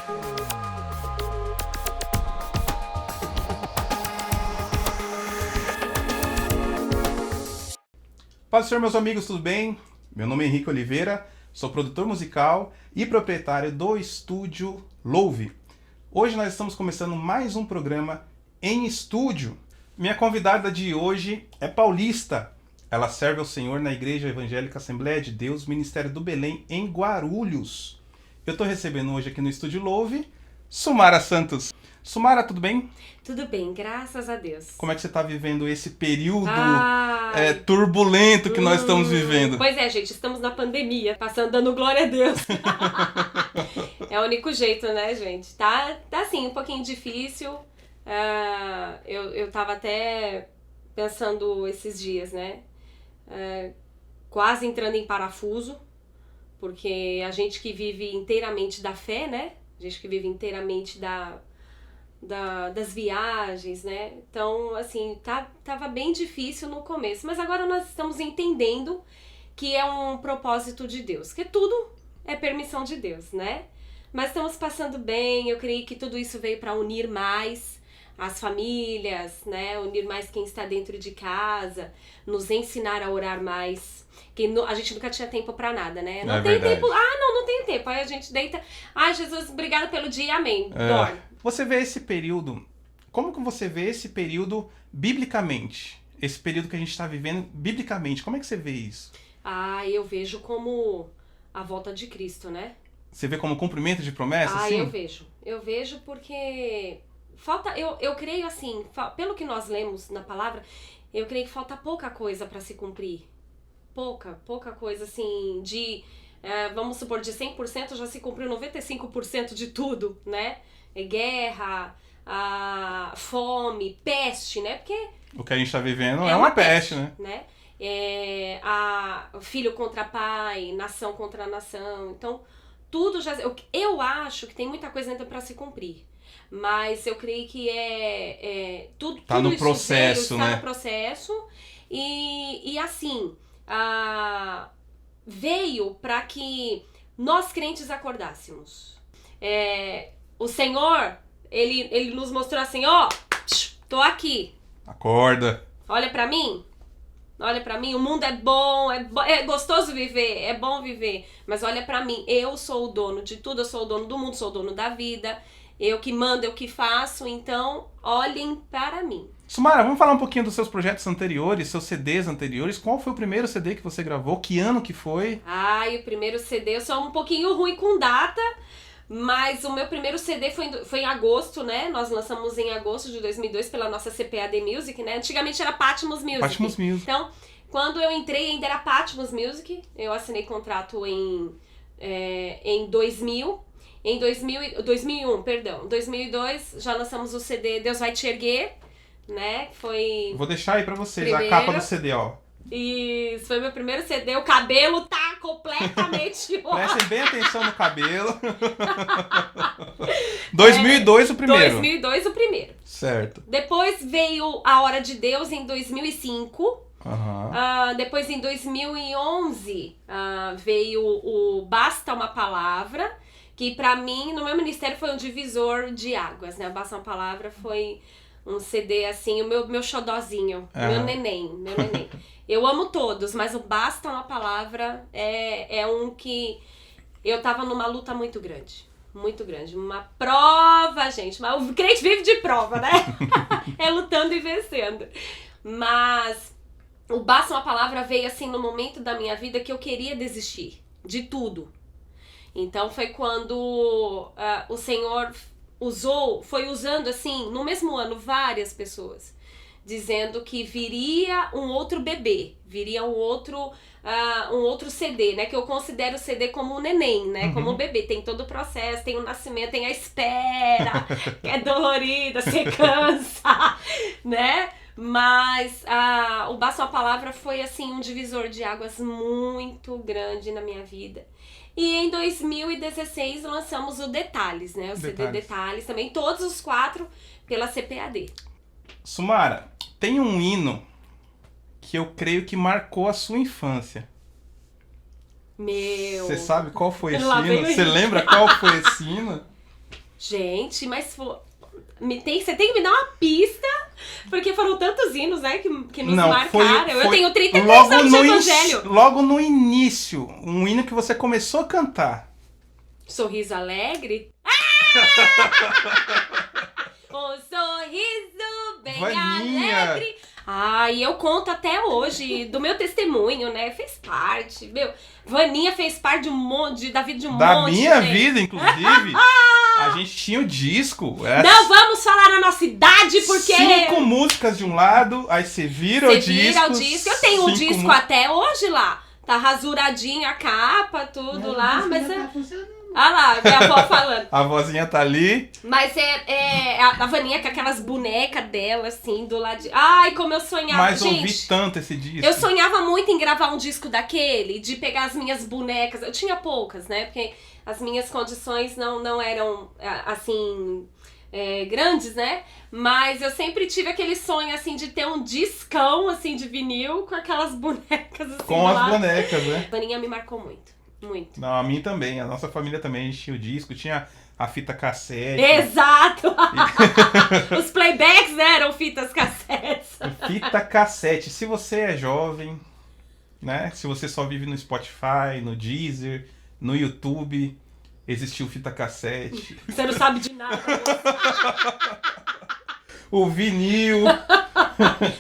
Paz do Senhor, meus amigos, tudo bem? Meu nome é Henrique Oliveira, sou produtor musical e proprietário do estúdio Louve. Hoje nós estamos começando mais um programa em estúdio. Minha convidada de hoje é paulista. Ela serve ao Senhor na Igreja Evangélica Assembleia de Deus, Ministério do Belém, em Guarulhos. Eu estou recebendo hoje aqui no estúdio Louve, Sumara Santos. Sumara, tudo bem? Tudo bem, graças a Deus. Como é que você está vivendo esse período turbulento que nós estamos vivendo? Pois é, gente, estamos na pandemia, passando dando glória a Deus. É o único jeito, né, gente? Tá assim, um pouquinho difícil. Eu tava até pensando esses dias, né? Quase entrando em parafuso, porque a gente que vive inteiramente da fé, né? A gente que vive inteiramente das viagens, né? Então, assim, tava bem difícil no começo, mas agora nós estamos entendendo que é um propósito de Deus, que tudo é permissão de Deus, né? Mas estamos passando bem, eu creio que tudo isso veio para unir mais as famílias, né? Unir mais quem está dentro de casa, nos ensinar a orar mais. Que a gente nunca tinha tempo para nada, né? Não tem tempo. Não tem tempo. Aí a gente deita. Jesus, obrigado pelo dia, amém. Dorme. Você vê esse período, como que você vê esse período biblicamente? Esse período que a gente está vivendo biblicamente, como é que você vê isso? Eu vejo como a volta de Cristo, né? Você vê como cumprimento de promessas? Sim? Eu vejo porque falta, eu creio assim, pelo que nós lemos na palavra, eu creio que falta pouca coisa para se cumprir. Pouca coisa assim, vamos supor, de 100% já se cumpriu 95% de tudo, né? Guerra, fome, peste, né? Porque o que a gente está vivendo é uma peste, né? Filho contra pai, nação contra nação. Então, tudo já... Eu acho que tem muita coisa ainda para se cumprir. Mas eu creio que tudo no isso processo, está né? no processo. E assim, veio para que nós crentes acordássemos. O Senhor, ele nos mostrou assim, tô aqui. Acorda. Olha pra mim, o mundo é bom, é gostoso viver, é bom viver. Mas olha pra mim, eu sou o dono de tudo, eu sou o dono do mundo, sou o dono da vida. Eu que mando, eu que faço, então olhem para mim. Sumara, vamos falar um pouquinho dos seus projetos anteriores, seus CDs anteriores. Qual foi o primeiro CD que você gravou? Que ano que foi? O primeiro CD, eu sou um pouquinho ruim com data, mas o meu primeiro CD foi em agosto, né? Nós lançamos em agosto de 2002 pela nossa CPAD Music, né? Antigamente era Patmos Music. Patmos Music. Então, quando eu entrei ainda era Patmos Music. Eu assinei contrato em 2000. Em 2001, perdão. Em 2002 já lançamos o CD Deus Vai Te Erguer, né? Vou deixar aí pra vocês primeiro, a capa do CD, ó. Isso, foi meu primeiro CD. O cabelo tá completamente... Prestem bem atenção no cabelo. 2002 o primeiro. 2002 o primeiro. Certo. Depois veio A Hora de Deus em 2005. Uhum. Depois em 2011 veio o Basta Uma Palavra, que pra mim, no meu ministério, foi um divisor de águas, né? Basta Uma Palavra foi um CD assim, o meu xodózinho, meu neném. Eu amo todos, mas o Basta Uma Palavra é um que eu tava numa luta muito grande. Muito grande. Uma prova, gente. Mas o crente vive de prova, né? É lutando e vencendo. Mas o Basta Uma Palavra veio assim no momento da minha vida que eu queria desistir de tudo. Então foi quando o Senhor foi usando assim, no mesmo ano, várias pessoas, dizendo que viria um outro bebê, viria um outro CD, né? Que eu considero o CD como um neném, né? Como um bebê. Tem todo o processo, tem o nascimento, tem a espera, que é dolorida, você cansa, né? Mas o Basta Uma Palavra foi assim um divisor de águas muito grande na minha vida. E em 2016 lançamos o Detalhes, né? O CD Detalhes também, todos os 4 pela CPAD. Sumara, tem um hino que eu creio que marcou a sua infância. Meu... Você sabe qual foi esse hino? Você lembra qual foi esse hino? Gente, mas você tem que me dar uma pista, porque foram tantos hinos, né, que nos marcaram. Eu tenho 33 anos de evangelho. Logo no início, um hino que você começou a cantar. Sorriso alegre? Um sorriso bem alegre. E eu conto até hoje do meu testemunho, né? Fez parte, Vaninha fez parte da vida de um monte. Da minha vida, inclusive. A gente tinha o disco. Não vamos falar a nossa idade, porque... 5 músicas de um lado, aí você vira o disco. Vira o disco. Eu tenho o disco até hoje lá. Tá rasuradinha a capa, tudo lá, mas... Tá funcionando. Olha lá, minha avó falando. A vozinha tá ali. Mas a Vaninha com aquelas bonecas dela, assim, do lado de... Ai, como eu sonhava. Mas gente, ouvi tanto esse disco. Eu sonhava muito em gravar um disco daquele, de pegar as minhas bonecas. Eu tinha poucas, né? Porque as minhas condições não eram, assim, grandes, né? Mas eu sempre tive aquele sonho, assim, de ter um discão, assim, de vinil com aquelas bonecas, assim, com as bonecas, né? A Vaninha me marcou muito. Muito. Não, a mim também. A nossa família também. A gente tinha o disco, tinha a fita cassete. Exato! Os playbacks, né, eram fitas cassetes. Fita cassete. Se você é jovem, né? Se você só vive no Spotify, no Deezer, no YouTube, existiu fita cassete. Você não sabe de nada. O vinil.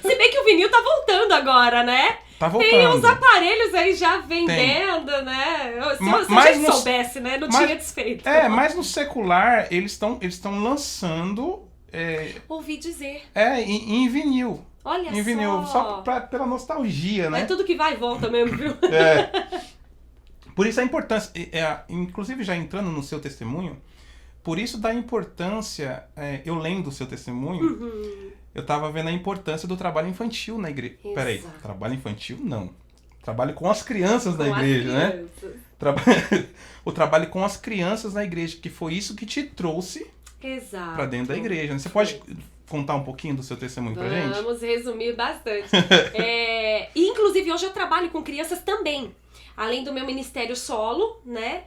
Se bem que o vinil tá voltando agora, né? Tá voltando. Tem uns aparelhos aí já vendendo, né? Se a gente soubesse, né? Não tinha desfeito. Mas no secular, eles estão lançando... Ouvi dizer. Em vinil. Olha em vinil, só pela nostalgia, né? É tudo que vai e volta mesmo, viu? Por isso a importância... inclusive, já entrando no seu testemunho, por isso da importância... eu lendo o seu testemunho... Eu tava vendo a importância do trabalho infantil na igreja. Exato. Peraí, trabalho infantil não. Trabalho com as crianças na igreja, né? O trabalho com as crianças na igreja, que foi isso que te trouxe pra dentro da igreja. Né? Você pode contar um pouquinho do seu testemunho pra gente? Vamos resumir bastante. Inclusive, hoje eu trabalho com crianças também. Além do meu ministério solo, né?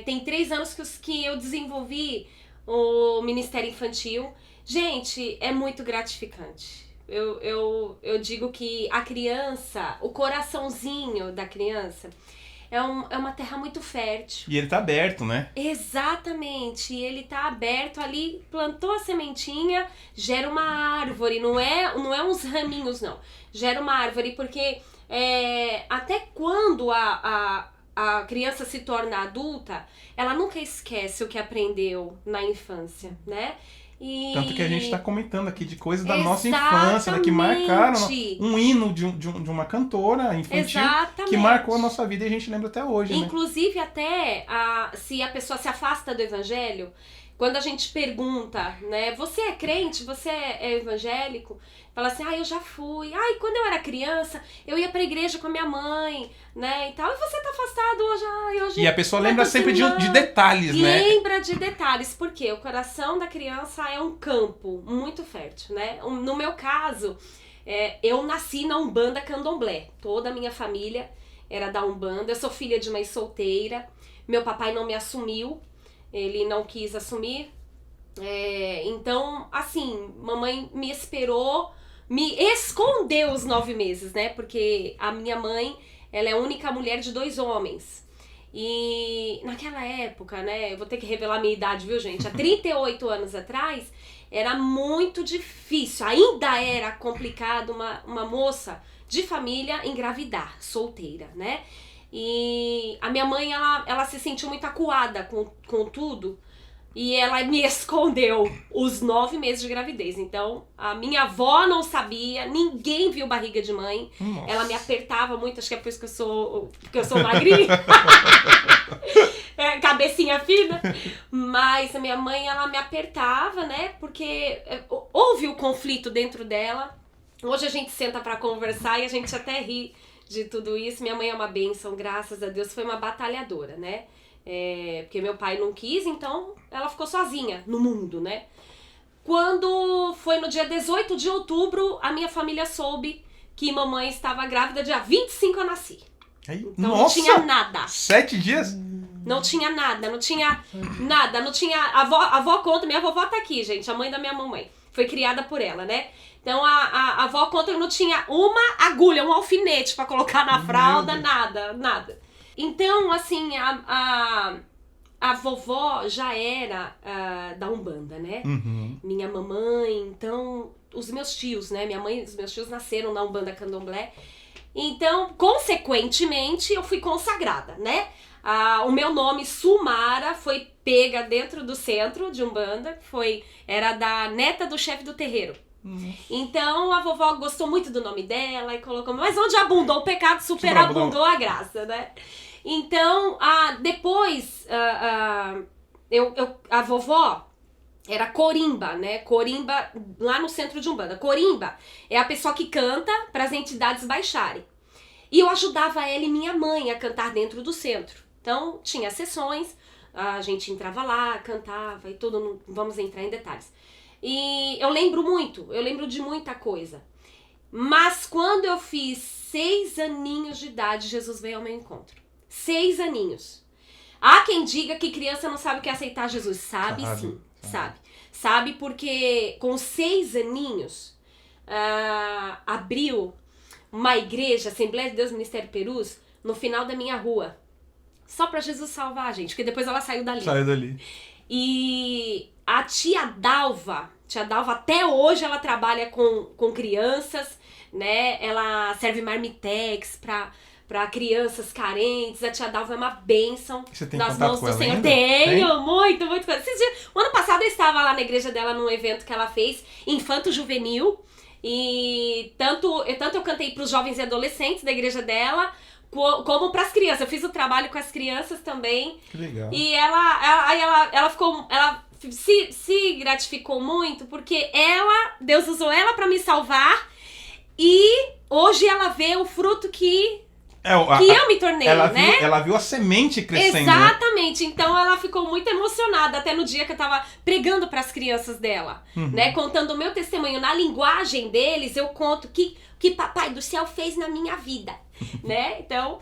Tem 3 anos que eu desenvolvi o ministério infantil. Gente, é muito gratificante. Eu digo que a criança, o coraçãozinho da criança, é uma terra muito fértil. E ele tá aberto, né? Exatamente. E ele tá aberto ali, plantou a sementinha, gera uma árvore. Não é uns raminhos, não. Gera uma árvore, porque até quando a criança se torna adulta, ela nunca esquece o que aprendeu na infância, né? Tanto que a gente está comentando aqui de coisas da nossa infância, né, que marcaram um hino de uma cantora infantil. Exatamente. Que marcou a nossa vida e a gente lembra até hoje. Inclusive, né? Até se a pessoa se afasta do evangelho, quando a gente pergunta, né, você é crente, você é evangélico? Fala assim, eu já fui. Quando eu era criança, eu ia pra igreja com a minha mãe, né, e tal. E você tá afastado hoje? E a pessoa lembra sempre de detalhes, né? Lembra de detalhes, porque o coração da criança é um campo muito fértil, né? No meu caso, eu nasci na Umbanda Candomblé. Toda a minha família era da Umbanda. Eu sou filha de mãe solteira. Meu papai não me assumiu. Ele não quis assumir. Então, assim, mamãe me esperou, me escondeu os 9 meses, né? Porque a minha mãe, ela é a única mulher de 2 homens. E naquela época, né? Eu vou ter que revelar a minha idade, viu, gente? Há 38 anos atrás, era muito difícil. Ainda era complicado uma moça de família engravidar, solteira, né? E a minha mãe, ela se sentiu muito acuada com tudo. E ela me escondeu os 9 meses de gravidez. Então, a minha avó não sabia, ninguém viu barriga de mãe. Nossa. Ela me apertava muito, acho que é por isso que eu sou magrinha. Cabecinha fina. Mas a minha mãe, ela me apertava, né? Porque houve o conflito dentro dela. Hoje a gente senta pra conversar e a gente até ri de tudo isso. Minha mãe é uma bênção, graças a Deus. Foi uma batalhadora, né? Porque meu pai não quis, então ela ficou sozinha no mundo, né? Quando foi no dia 18 de outubro, a minha família soube que mamãe estava grávida, dia 25 eu nasci. Então não tinha nada. 7 dias? Não tinha nada, não tinha nada, não tinha... A avó conta, minha vovó tá aqui, gente, a mãe da minha mamãe. Foi criada por ela, né? Então a avó conta que não tinha uma agulha, um alfinete pra colocar na fralda, nada. Então, assim, a vovó já era da Umbanda, né? Minha mamãe, então, os meus tios, né? Minha mãe e os meus tios nasceram na Umbanda Candomblé. Então, consequentemente, eu fui consagrada, né? O meu nome, Sumara, foi pega dentro do centro de Umbanda, era da neta do chefe do terreiro. Então, a vovó gostou muito do nome dela e colocou... Mas onde abundou o pecado, superabundou a graça, né? Então, depois, a vovó era Corimba, né? Corimba, lá no centro de Umbanda. Corimba é a pessoa que canta para as entidades baixarem. E eu ajudava ela e minha mãe a cantar dentro do centro. Então, tinha sessões, a gente entrava lá, cantava e tudo, não vamos entrar em detalhes. E eu lembro de muita coisa. Mas quando eu fiz 6 aninhos de idade, Jesus veio ao meu encontro. 6 aninhos. Há quem diga que criança não sabe o que é aceitar Jesus. Sabe sim, sabe. Sabe porque com 6 aninhos, abriu uma igreja, Assembleia de Deus Ministério Perus, no final da minha rua. Só pra Jesus salvar a gente, porque depois ela saiu dali. E a tia Dalva até hoje ela trabalha com crianças, né? Ela serve marmitex pra crianças carentes. A tia Dalva é uma bênção. Você tem nas contato mãos com do ela Senhor. ainda? Tenho, muito. O ano passado eu estava lá na igreja dela num evento que ela fez, Infanto Juvenil. E tanto eu cantei pros jovens e adolescentes da igreja dela, como pras crianças. Eu fiz o trabalho com as crianças também. Que legal. E ela ficou... Ela se gratificou muito porque Deus usou ela pra me salvar e hoje ela vê o fruto que eu me tornei, né? Ela viu a semente crescendo. Exatamente, então ela ficou muito emocionada até no dia que eu tava pregando pras crianças dela, né? Contando o meu testemunho na linguagem deles, eu conto que Papai do Céu fez na minha vida, né? Então,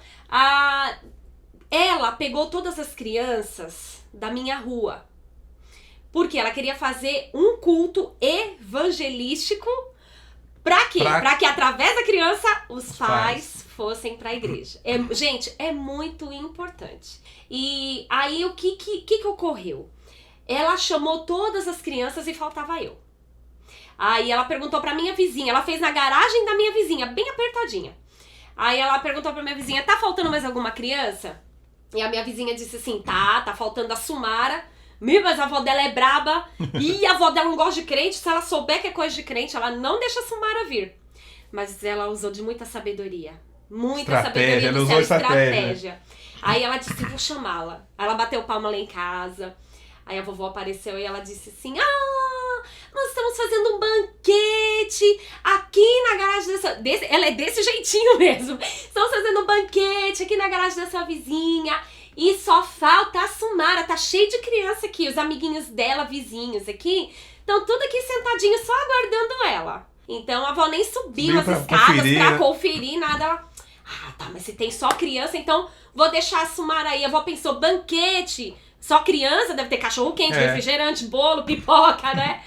ela pegou todas as crianças da minha rua, porque ela queria fazer um culto evangelístico. Pra quê? Pra que através da criança os pais fossem pra igreja. Gente, é muito importante. E aí o que ocorreu? Ela chamou todas as crianças e faltava eu. Aí ela perguntou pra minha vizinha, ela fez na garagem da minha vizinha, bem apertadinha. Aí ela perguntou pra minha vizinha, tá faltando mais alguma criança? E a minha vizinha disse assim, tá faltando a Sumara. Mas a avó dela é braba e a avó dela não gosta de crente. Se ela souber que é coisa de crente, ela não deixa a Sumara vir. Mas ela usou de muita sabedoria. Muita sabedoria do céu, estratégia. Aí ela disse, vou chamá-la. Aí ela bateu palma lá em casa. Aí a vovó apareceu e ela disse assim, nós estamos fazendo um banquete aqui na garagem ela é desse jeitinho mesmo. Estamos fazendo um banquete aqui na garagem da sua vizinha. E só falta a Sumara, tá cheio de criança aqui, os amiguinhos dela, vizinhos aqui, estão tudo aqui sentadinho só aguardando ela. Então a avó nem subiu as escadas pra conferir nada. Ela, tá, mas se tem só criança, então vou deixar a Sumara aí. A avó pensou, banquete, só criança, deve ter cachorro quente, refrigerante, bolo, pipoca, né?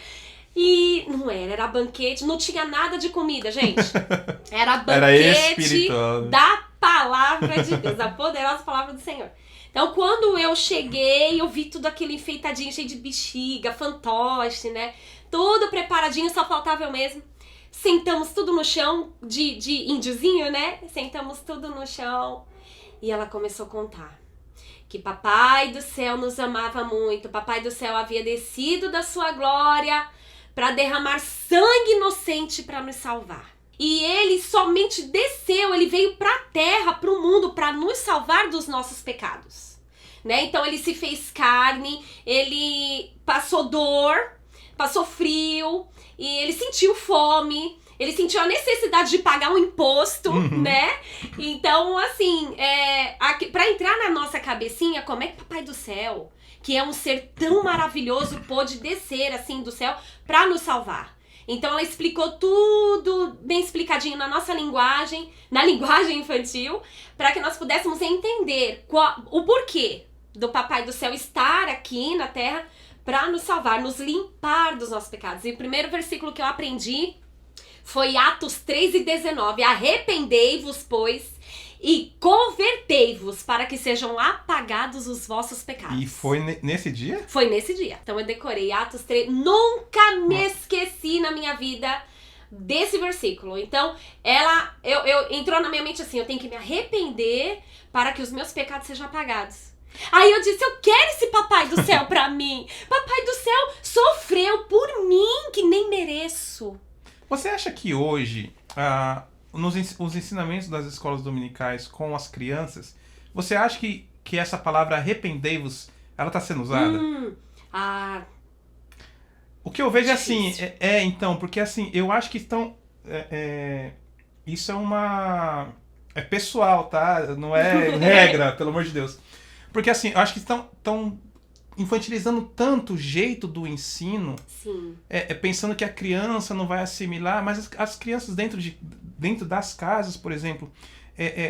E não era banquete, não tinha nada de comida, gente. Era banquete da palavra de Deus, da poderosa palavra do Senhor. Então, quando eu cheguei, eu vi tudo aquilo enfeitadinho, cheio de bexiga, fantoche, né? Tudo preparadinho, só faltava eu mesmo. Sentamos tudo no chão, de índiozinho, né? Sentamos tudo no chão. E ela começou a contar que Papai do Céu nos amava muito. Papai do Céu havia descido da sua glória para derramar sangue inocente para nos salvar. E ele somente desceu, ele veio para a terra, para o mundo, para nos salvar dos nossos pecados. Né? Então ele se fez carne, ele passou dor, passou frio, e ele sentiu fome, ele sentiu a necessidade de pagar um imposto, né? Então, assim, para entrar na nossa cabecinha, como é que Papai do Céu, que é um ser tão maravilhoso, pôde descer assim do céu para nos salvar? Então ela explicou tudo bem explicadinho na nossa linguagem, na linguagem infantil, para que nós pudéssemos entender o porquê. do Papai do Céu estar aqui na Terra para nos salvar, nos limpar dos nossos pecados. E o primeiro versículo que eu aprendi foi Atos 3:19. Arrependei-vos, pois, e convertei-vos para que sejam apagados os vossos pecados. E foi nesse dia? Foi nesse dia. Então eu decorei Atos 3. Nunca me esqueci na minha vida desse versículo. Então, eu entrou na minha mente assim, eu tenho que me arrepender para que os meus pecados sejam apagados. Aí eu disse, eu quero esse Papai do Céu pra mim. Papai do Céu sofreu por mim, que nem mereço. Você acha que hoje, os ensinamentos das escolas dominicais com as crianças, você acha que essa palavra arrependei-vos, ela está sendo usada? O que eu vejo é assim, então, porque assim, eu acho que estão, isso é pessoal, tá? Não é regra, pelo amor de Deus. Porque assim, eu acho que estão infantilizando tanto o jeito do ensino, Sim. Pensando que a criança não vai assimilar, mas as crianças dentro das casas, por exemplo,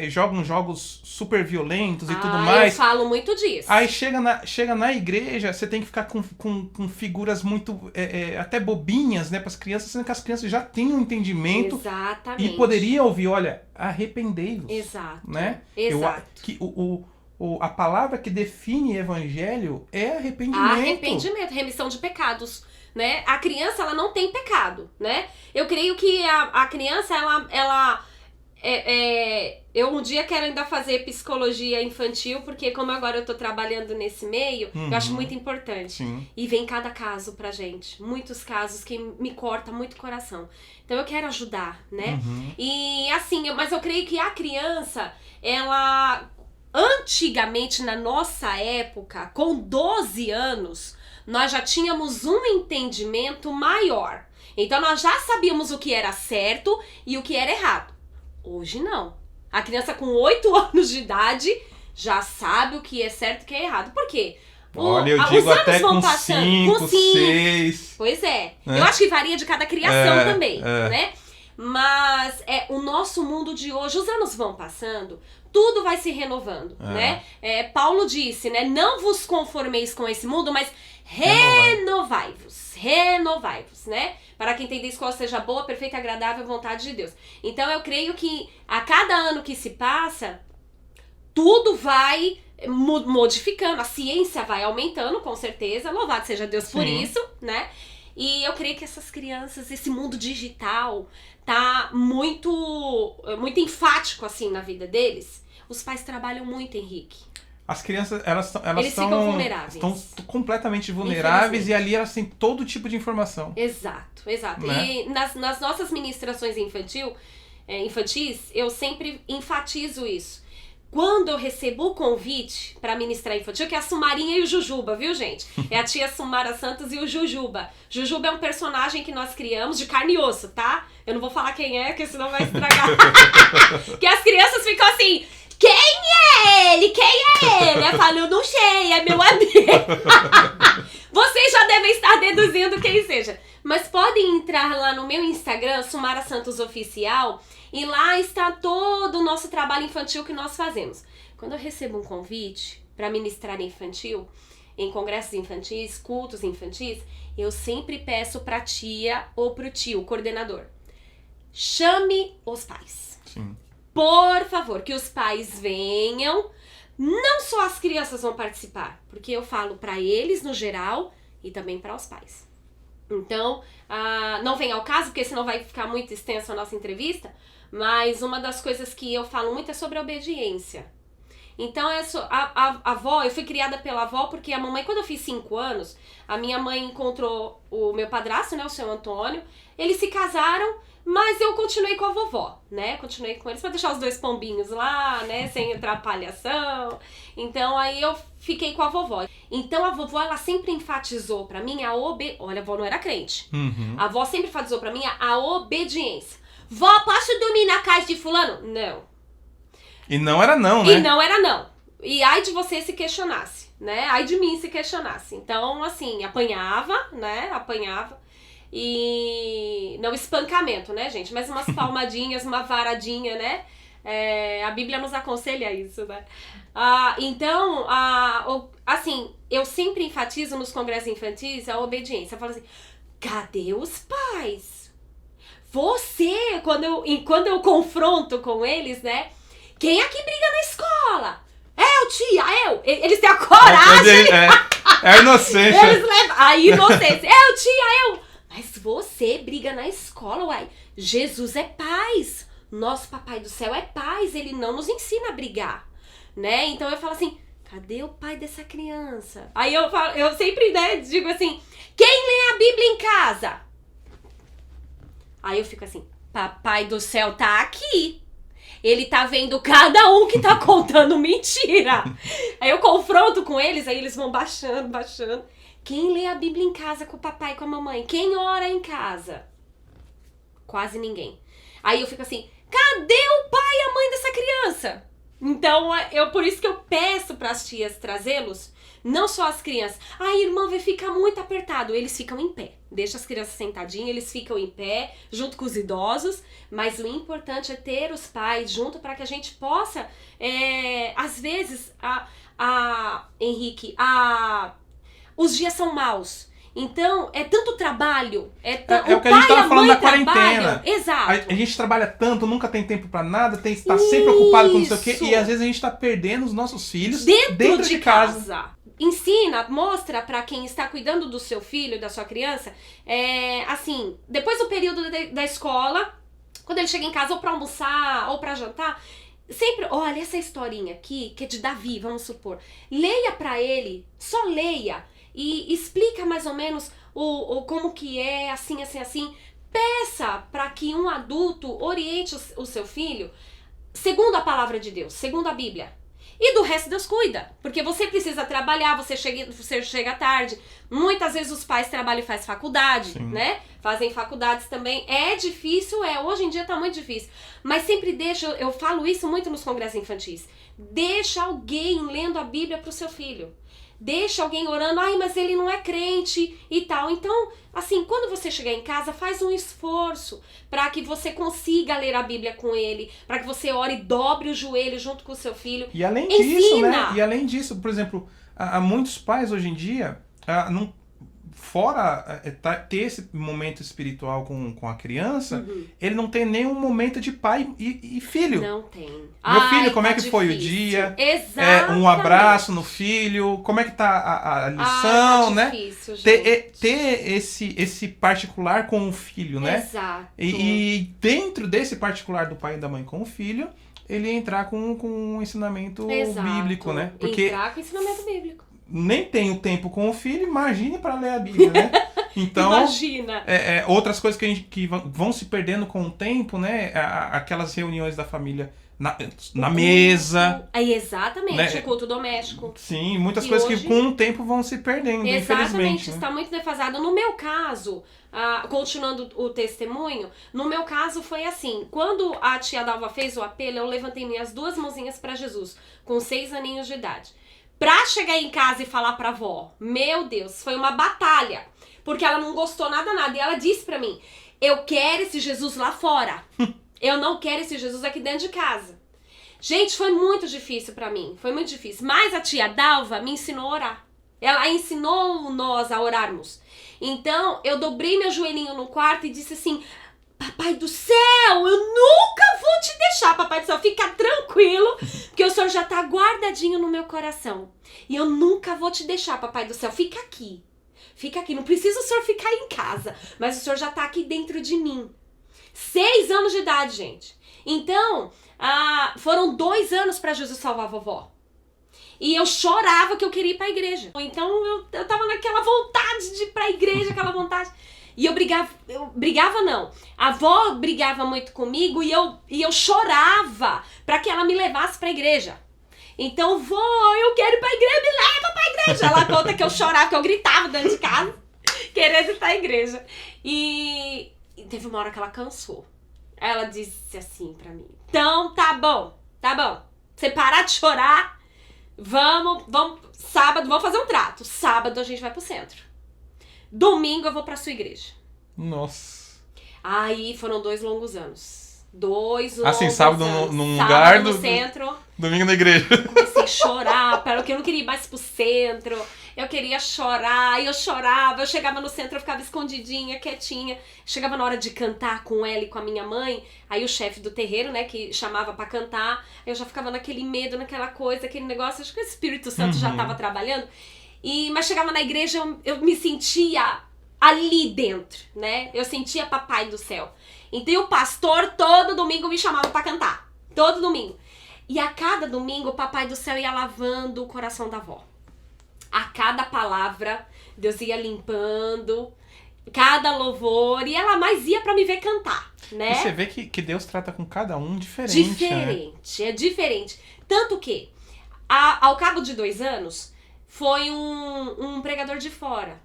jogam jogos super violentos e tudo mais. Eu falo muito disso. Aí chega na igreja, você tem que ficar com figuras muito até bobinhas, né, para as crianças, sendo que as crianças já têm um entendimento. Exatamente. E poderiam ouvir, olha, arrependei-vos. Exato. Né? Exato. A palavra que define evangelho é arrependimento. Arrependimento, remissão de pecados, né? A criança, ela não tem pecado, né? Eu creio que a criança, eu um dia quero ainda fazer psicologia infantil, porque como agora eu tô trabalhando nesse meio, eu acho muito importante. Sim. E vem cada caso pra gente, muitos casos que me cortam muito o coração. Então eu quero ajudar, né? E assim, mas eu creio que a criança, ela... Antigamente, na nossa época, com 12 anos, nós já tínhamos um entendimento maior. Então, nós já sabíamos o que era certo e o que era errado. Hoje, não. A criança com 8 anos de idade já sabe o que é certo e o que é errado. Por quê? Olha, eu digo até com 5, 6. Pois é. Eu acho que varia de cada criação também, né? Mas o nosso mundo de hoje, os anos vão passando, tudo vai se renovando, né? Paulo disse, né? Não vos conformeis com esse mundo, mas renovai-vos, né? Para que entendeis qual seja a boa, perfeita e agradável vontade de Deus. Então eu creio que a cada ano que se passa, tudo vai modificando, a ciência vai aumentando, com certeza, louvado seja Deus por isso, né? E eu creio que essas crianças, esse mundo digital, tá muito enfático assim na vida deles. Os pais trabalham muito, Henrique. As crianças, elas ficam vulneráveis. Estão completamente vulneráveis e ali elas têm todo tipo de informação. Exato. Né? E nas nossas ministrações infantis, eu sempre enfatizo isso. Quando eu recebo o convite para ministrar infantil, que é a Sumarinha e o Jujuba, viu, gente? É a tia Sumara Santos e o Jujuba. Jujuba é um personagem que nós criamos de carne e osso, tá? Eu não vou falar quem é, porque senão vai estragar. Que as crianças ficam assim, quem é ele? Eu falo, eu não sei, é meu amigo. Vocês já devem estar deduzindo quem seja. Mas podem entrar lá no meu Instagram, Sumara Santos Oficial, e lá está todo o nosso trabalho infantil que nós fazemos. Quando eu recebo um convite para ministrar infantil, em congressos infantis, cultos infantis, eu sempre peço para a tia ou para o tio, o coordenador, chame os pais. Sim. Por favor, que os pais venham. Não só as crianças vão participar, porque eu falo para eles no geral e também para os pais. Então, não vem ao caso, porque senão vai ficar muito extensa a nossa entrevista, mas uma das coisas que eu falo muito é sobre a obediência. Então, a avó, eu fui criada pela avó porque a mamãe, quando eu fiz 5 anos, a minha mãe encontrou o meu padrasto, né, o seu Antônio, eles se casaram, mas eu continuei com a vovó, né, continuei com eles pra deixar os 2 pombinhos lá, né, sem atrapalhação. Então, aí eu fiquei com a vovó. Então, a vovó, ela sempre enfatizou pra mim olha, a avó não era crente. A avó sempre enfatizou pra mim a obediência. Vó, posso dormir na casa de fulano? Não. E não era não, né? E não era não. E ai de você se questionasse, né? Ai de mim se questionasse. Então, assim, apanhava, né? Apanhava. E... não espancamento, né, gente? Mas umas palmadinhas, uma varadinha, né? A Bíblia nos aconselha isso, né? Então, assim, eu sempre enfatizo nos congressos infantis a obediência. Eu falo assim, cadê os pais? Você, quando eu confronto com eles, né? Quem aqui briga na escola? Eu, tia, eu. Eles têm a coragem. É a inocência. Eles levam a inocência. Eu, tia, eu. Mas você briga na escola, uai. Jesus é paz. Nosso papai do céu é paz. Ele não nos ensina a brigar, né? Então eu falo assim, cadê o pai dessa criança? Aí eu sempre, né, digo assim, quem lê a Bíblia em casa? Aí eu fico assim, papai do céu tá aqui. Ele tá vendo cada um que tá contando mentira. Aí eu confronto com eles, aí eles vão baixando. Quem lê a Bíblia em casa com o papai e com a mamãe? Quem ora em casa? Quase ninguém. Aí eu fico assim, cadê o pai e a mãe dessa criança? Então, por isso que eu peço pras tias trazê-los, não só as crianças. Irmã, vai ficar muito apertado. Eles ficam em pé. Deixa as crianças sentadinhas, eles ficam em pé, junto com os idosos. Mas o importante é ter os pais junto para que a gente possa, às vezes, Henrique, os dias são maus. Então, é tanto trabalho. O que a gente tava falando da quarentena. Exato. A gente trabalha tanto, nunca tem tempo pra nada, tá sempre ocupado com não sei o quê. E às vezes a gente tá perdendo os nossos filhos dentro de casa. Ensina, mostra pra quem está cuidando do seu filho, da sua criança, assim, depois do período da escola, quando ele chega em casa ou pra almoçar ou pra jantar, sempre, olha essa historinha aqui, que é de Davi, vamos supor. Leia pra ele, só leia. E explica mais ou menos como que é, assim. Peça para que um adulto oriente o seu filho segundo a palavra de Deus, segundo a Bíblia. E do resto Deus cuida, porque você precisa trabalhar, você chega tarde. Muitas vezes os pais trabalham e fazem faculdade, Sim. né? Fazem faculdades também. É difícil, hoje em dia tá muito difícil. Mas sempre eu falo isso muito nos congressos infantis. Deixa alguém lendo a Bíblia pro seu filho. Deixa alguém orando, mas ele não é crente e tal. Então, assim, quando você chegar em casa, faz um esforço para que você consiga ler a Bíblia com ele, para que você ore e dobre o joelho junto com o seu filho. E além disso, né? E além disso, por exemplo, há muitos pais hoje em dia, fora ter esse momento espiritual com a criança, ele não tem nenhum momento de pai e filho. Não tem. Meu filho, como é que difícil. foi o dia? Exatamente. Um abraço no filho, como é que tá a lição, tá né? difícil, gente. Ter esse particular com o filho, né? Exato. E dentro desse particular do pai e da mãe com o filho, ele entrar com um ensinamento bíblico, né? Porque entrar com ensinamento bíblico. Nem tem o tempo com o filho, imagine para ler a Bíblia, né? Então, imagina. Outras coisas que vão se perdendo com o tempo, né? Aquelas reuniões da família na mesa. Exatamente, né? o culto doméstico. Sim, muitas coisas que com o tempo vão se perdendo, infelizmente. Exatamente, né? está muito defasado. No meu caso, continuando o testemunho, no meu caso foi assim, quando a tia Dalva fez o apelo, eu levantei minhas duas mãozinhas para Jesus, com 6 aninhos de idade. Pra chegar em casa e falar pra avó, meu Deus, foi uma batalha, porque ela não gostou nada, e ela disse pra mim, eu quero esse Jesus lá fora, eu não quero esse Jesus aqui dentro de casa. Gente, foi muito difícil pra mim, foi muito difícil, mas a tia Dalva me ensinou a orar, ela ensinou nós a orarmos. Então, eu dobrei meu joelhinho no quarto e disse assim, papai do céu, eu nunca vou te deixar, papai do céu, fica tranquilo, porque o Senhor já tá guardadinho no meu coração. E eu nunca vou te deixar, papai do céu, fica aqui, não precisa o Senhor ficar em casa, mas o Senhor já tá aqui dentro de mim. 6 anos de idade, gente. Então, foram 2 anos pra Jesus salvar a vovó. E eu chorava que eu queria ir pra igreja. Então, eu tava naquela vontade de ir pra igreja, aquela vontade... E eu brigava não, a avó brigava muito comigo e eu chorava pra que ela me levasse pra igreja. Então, vó, eu quero ir pra igreja, me leva pra igreja. Ela conta que eu chorava, que eu gritava dentro de casa, querendo ir pra igreja. E teve uma hora que ela cansou. Ela disse assim pra mim, então tá bom, você parar de chorar, vamos, sábado, vamos fazer um trato. Sábado a gente vai pro centro. Domingo eu vou pra sua igreja. Nossa. Aí foram 2 longos anos. Assim, sábado num sábado lugar, no centro. Domingo na igreja. Comecei a chorar, porque eu não queria ir mais pro centro. Eu queria chorar, e eu chorava. Eu chegava no centro, eu ficava escondidinha, quietinha. Chegava na hora de cantar com ela e com a minha mãe. Aí o chefe do terreiro, né, que chamava pra cantar. Eu já ficava naquele medo, naquela coisa, aquele negócio. Acho que o Espírito Santo já tava trabalhando. Mas chegava na igreja, eu me sentia ali dentro, né? Eu sentia Papai do Céu. Então o pastor todo domingo me chamava pra cantar. Todo domingo. E a cada domingo o Papai do Céu ia lavando o coração da avó. A cada palavra, Deus ia limpando, cada louvor, e ela mais ia pra me ver cantar, né? E você vê que Deus trata com cada um diferente, Diferente, né? É diferente. Tanto que, ao cabo de 2 anos, foi um pregador de fora.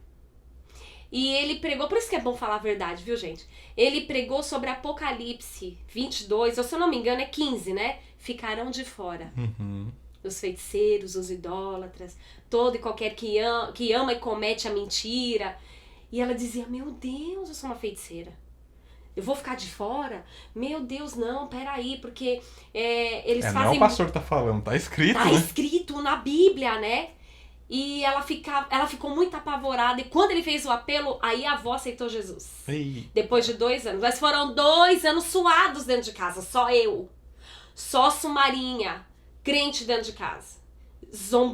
E ele pregou, por isso que é bom falar a verdade, viu, gente? Ele pregou sobre Apocalipse 22, ou se eu não me engano é 15, né? Ficarão de fora. Os feiticeiros, os idólatras, todo e qualquer que ama e comete a mentira. E ela dizia, meu Deus, eu sou uma feiticeira. Eu vou ficar de fora? Meu Deus, não, peraí, porque eles fazem... Não é o pastor que tá falando, tá escrito, Tá né? escrito na Bíblia, né? E ela ficou muito apavorada. E quando ele fez o apelo, aí a avó aceitou Jesus. Ei. Depois de 2 anos. Mas foram 2 anos suados dentro de casa. Só eu. Só Sumarinha. Crente dentro de casa.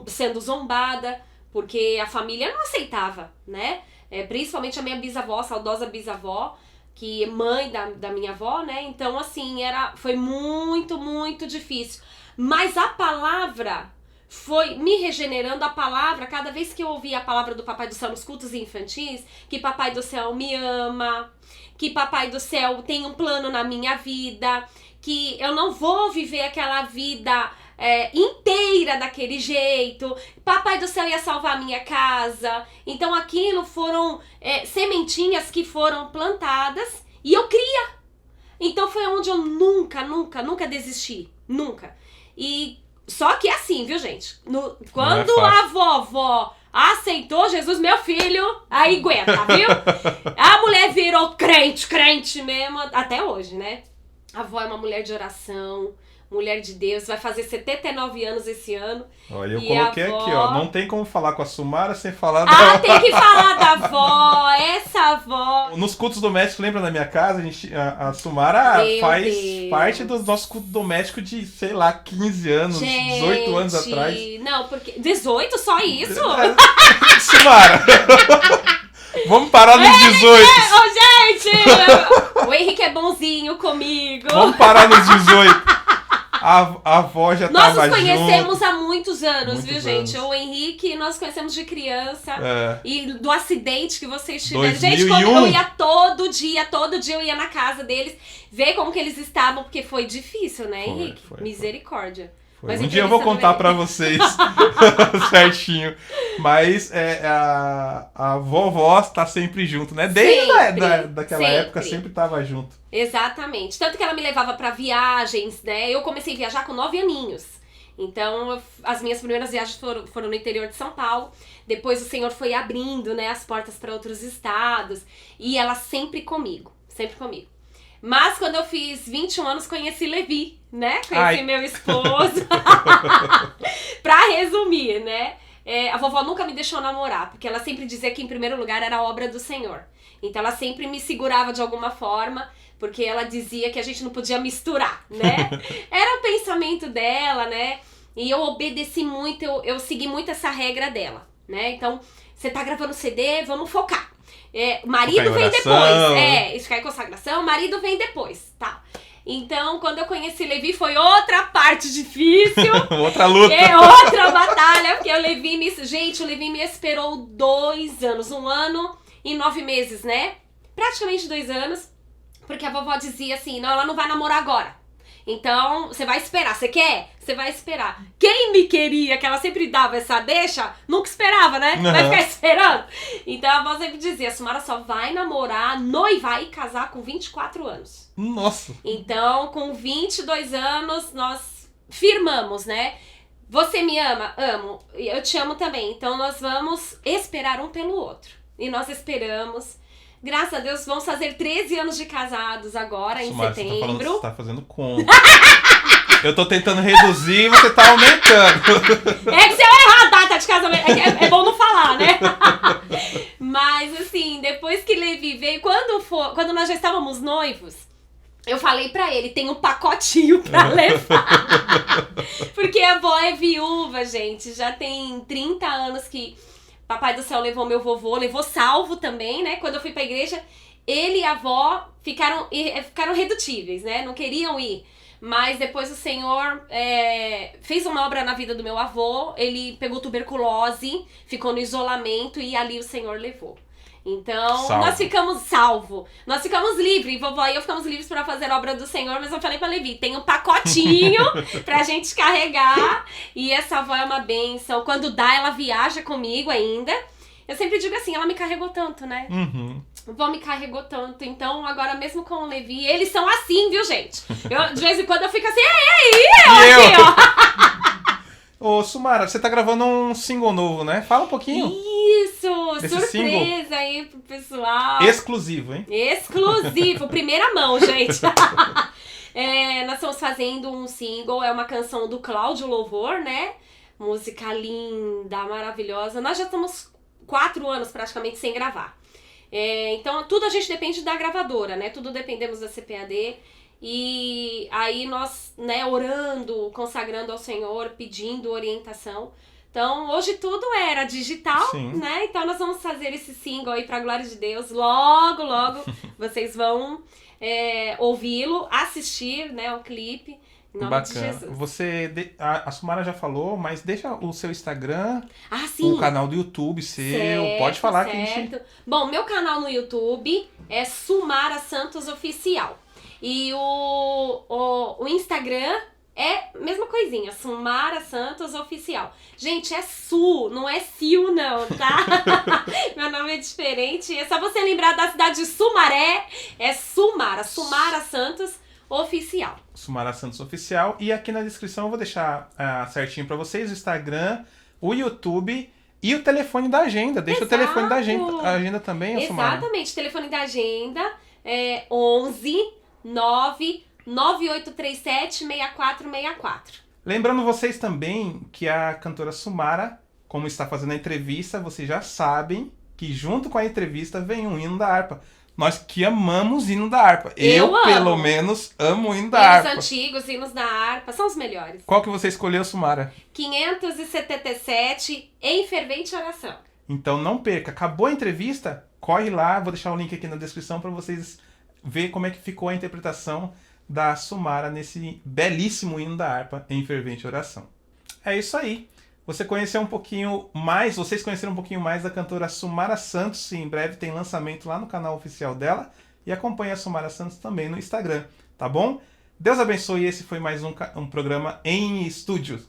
Sendo zombada. Porque a família não aceitava, né? Principalmente a minha bisavó, a saudosa bisavó. Que é mãe da minha avó, né? Então, assim, foi muito, muito difícil. Mas a palavra... foi me regenerando a palavra, cada vez que eu ouvia a palavra do Papai do Céu nos cultos infantis, que Papai do Céu me ama, que Papai do Céu tem um plano na minha vida, que eu não vou viver aquela vida inteira daquele jeito, Papai do Céu ia salvar a minha casa. Então aquilo foram sementinhas que foram plantadas e eu cria. Então foi onde eu nunca desisti, nunca. Só que é assim, viu, gente? Quando a vovó aceitou Jesus, meu filho, aí aguenta, viu? A mulher virou crente mesmo, até hoje, né? A avó é uma mulher de oração, mulher de Deus, vai fazer 79 anos esse ano. Olha, eu coloquei aqui, ó, não tem como falar com a Sumara sem falar da... tem que falar da avó, essa avó. Nos cultos domésticos, lembra na minha casa, a Sumara faz parte do nosso culto doméstico de, sei lá, 15 anos, gente, 18 anos atrás. Não, porque... 18? Só isso? Sumara! Vamos parar nos 18. Gente! O Henrique é bonzinho comigo. Vamos parar nos 18. A avó já nós tava nos conhecemos junto. Há muitos anos, Muitos viu, gente? anos. O Henrique, nós conhecemos de criança. E do acidente que vocês tiveram. 2001. Gente, quando eu ia todo dia eu ia na casa deles, ver como que eles estavam, porque foi difícil, né, Henrique? Misericórdia. Mas um dia eu vou contar pra vocês certinho. Mas a vovó tá sempre junto, né? Desde daquela época sempre tava junto. Exatamente. Tanto que ela me levava pra viagens, né? Eu comecei a viajar com 9 aninhos. Então, as minhas primeiras viagens foram no interior de São Paulo. Depois o Senhor foi abrindo, né, as portas para outros estados. E ela sempre comigo. Mas quando eu fiz 21 anos, conheci Levi, né? Conheci meu esposo. Pra resumir, né? A vovó nunca me deixou namorar, porque ela sempre dizia que em primeiro lugar era a obra do Senhor. Então ela sempre me segurava de alguma forma, porque ela dizia que a gente não podia misturar, né? Era o pensamento dela, né? E eu obedeci muito, eu segui muito essa regra dela, né? Então, você tá gravando CD, vamos focar. Marido vem depois. Isso cai em consagração, marido vem depois, tá? Então, quando eu conheci Levi, foi outra parte difícil. Outra luta. Outra batalha, porque o Levi me esperou 2 anos, 1 ano e 9 meses, né? Praticamente 2 anos, porque a vovó dizia assim, não, ela não vai namorar agora. Então, você vai esperar. Você quer? Você vai esperar. Quem me queria, que ela sempre dava essa deixa, nunca esperava, né? Vai ficar esperando. Então, a avó sempre dizia, a Sumara só vai namorar, noivar e casar com 24 anos. Nossa! Então, com 22 anos, nós firmamos, né? Você me ama? Amo. Eu te amo também. Então, nós vamos esperar um pelo outro. E nós esperamos. Graças a Deus, vamos fazer 13 anos de casados agora, Sumara, em setembro. você tá fazendo conta. Eu tô tentando reduzir e você tá aumentando. É que você errar a data de casamento. É bom não falar, né? Mas assim, depois que Levi veio, quando nós já estávamos noivos, eu falei pra ele, tem um pacotinho pra levar. Porque a avó é viúva, gente. Já tem 30 anos que Papai do Céu levou meu vovô, levou Salvo também, né? Quando eu fui pra igreja, ele e a avó ficaram irredutíveis, né? Não queriam ir. Mas depois o Senhor fez uma obra na vida do meu avô. Ele pegou tuberculose, ficou no isolamento e ali o Senhor levou. Então, nós ficamos salvos. Nós ficamos livres. Vovó e eu ficamos livres para fazer a obra do Senhor. Mas eu falei pra Levi, tem um pacotinho pra gente carregar. E essa avó é uma bênção. Quando dá, ela viaja comigo ainda. Eu sempre digo assim, ela me carregou tanto, né? Uhum. Vó me carregou tanto. Então, agora mesmo com o Levi, eles são assim, viu, gente? De vez em quando eu fico assim, eu aqui, ó. Ô, Sumara, você tá gravando um single novo, né? Fala um pouquinho. Isso! Surpresa single. Aí pro pessoal. Exclusivo, hein? Exclusivo, primeira mão, gente. Nós estamos fazendo um single, é uma canção do Cláudio Louvor, né? Música linda, maravilhosa. Nós já estamos 4 anos praticamente sem gravar. Então, tudo a gente depende da gravadora, né? Tudo dependemos da CPAD. E aí nós, né, orando, consagrando ao Senhor, pedindo orientação. Então, hoje tudo era digital, Sim. né? Então, nós vamos fazer esse single aí pra glória de Deus. Logo, logo, vocês vão ouvi-lo, assistir, né, o clipe. Em nome de Jesus. A Sumara já falou, mas deixa o seu Instagram, Sim. o canal do YouTube seu, certo, pode falar certo. que a gente... Bom, meu canal no YouTube é Sumara Santos Oficial. E o Instagram é mesma coisinha, Sumara Santos Oficial. Gente, é Su, não é Sil não, tá? Meu nome é diferente. É só você lembrar da cidade de Sumaré, é Sumara Santos Oficial. Sumara Santos Oficial. E aqui na descrição eu vou deixar certinho pra vocês o Instagram, o YouTube e o telefone da agenda. Deixa Exato. O telefone da agenda também, Sumara. Exatamente, o telefone da agenda é 11 99837 6464. Lembrando vocês também que a cantora Sumara, como está fazendo a entrevista, vocês já sabem que junto com a entrevista vem um hino da harpa. Nós que amamos hino da harpa. Eu pelo menos, amo o hino da harpa. Hinos antigos, hinos da harpa, são os melhores. Qual que você escolheu, Sumara? 577, Em Fervente Oração. Então não perca. Acabou a entrevista? Corre lá, vou deixar o link aqui na descrição para vocês ver como é que ficou a interpretação da Sumara nesse belíssimo hino da harpa Em Fervente Oração. É isso aí. Vocês conheceram um pouquinho mais da cantora Sumara Santos, e em breve tem lançamento lá no canal oficial dela, e acompanhe a Sumara Santos também no Instagram, tá bom? Deus abençoe, esse foi mais um programa em estúdio.